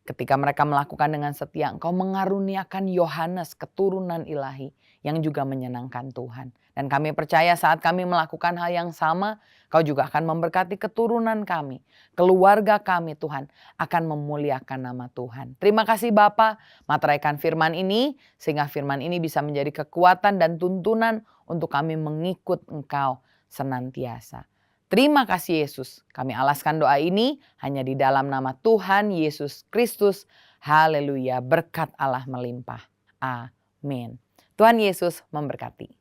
Ketika mereka melakukan dengan setia, Engkau mengaruniakan Yohanes, keturunan ilahi, yang juga menyenangkan Tuhan. Dan kami percaya saat kami melakukan hal yang sama, Kau juga akan memberkati keturunan kami, keluarga kami Tuhan, akan memuliakan nama Tuhan. Terima kasih Bapa, materaikan firman ini, sehingga firman ini bisa menjadi kekuatan dan tuntunan untuk kami mengikut Engkau senantiasa. Terima kasih Yesus, kami alaskan doa ini hanya di dalam nama Tuhan Yesus Kristus. Haleluya, berkat Allah melimpah. Amin. Tuhan Yesus memberkati.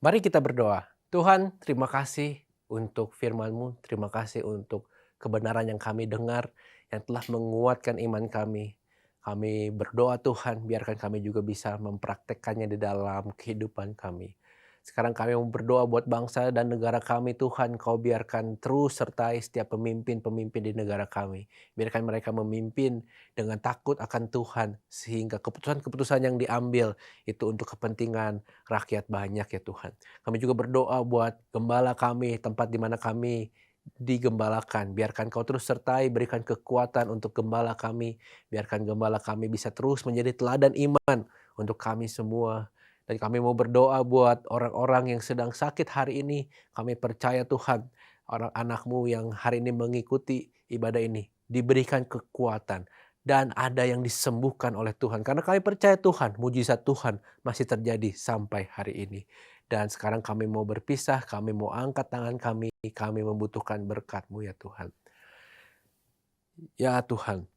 Mari kita berdoa. Tuhan, terima kasih untuk firman-Mu. Terima kasih untuk kebenaran yang kami dengar, yang telah menguatkan iman kami. Kami berdoa Tuhan, biarkan kami juga bisa mempraktekkannya di dalam kehidupan kami. Sekarang kami mau berdoa buat bangsa dan negara kami Tuhan. Kau biarkan terus sertai setiap pemimpin-pemimpin di negara kami. Biarkan mereka memimpin dengan takut akan Tuhan. Sehingga keputusan-keputusan yang diambil itu untuk kepentingan rakyat banyak ya Tuhan. Kami juga berdoa buat gembala kami, tempat di mana kami digembalakan. Biarkan Kau terus sertai, berikan kekuatan untuk gembala kami. Biarkan gembala kami bisa terus menjadi teladan iman untuk kami semua. Dan kami mau berdoa buat orang-orang yang sedang sakit hari ini. Kami percaya Tuhan, orang anak-Mu yang hari ini mengikuti ibadah ini diberikan kekuatan. Dan ada yang disembuhkan oleh Tuhan. Karena kami percaya Tuhan, mujizat Tuhan masih terjadi sampai hari ini. Dan sekarang kami mau berpisah, kami mau angkat tangan kami membutuhkan berkat-Mu ya Tuhan. Ya Tuhan,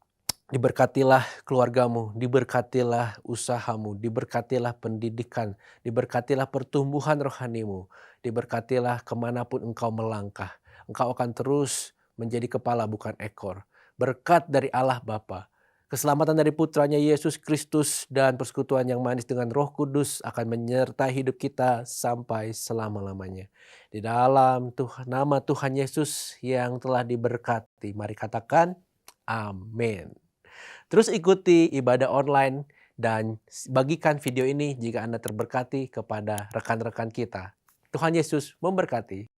diberkatilah keluargamu, diberkatilah usahamu, diberkatilah pendidikan, diberkatilah pertumbuhan rohanimu, diberkatilah kemanapun engkau melangkah. Engkau akan terus menjadi kepala bukan ekor. Berkat dari Allah Bapa, keselamatan dari putranya Yesus Kristus dan persekutuan yang manis dengan Roh Kudus akan menyertai hidup kita sampai selama-lamanya. Di dalam nama Tuhan Yesus yang telah diberkati, mari katakan amin. Terus ikuti ibadah online dan bagikan video ini jika Anda terberkati kepada rekan-rekan kita. Tuhan Yesus memberkati.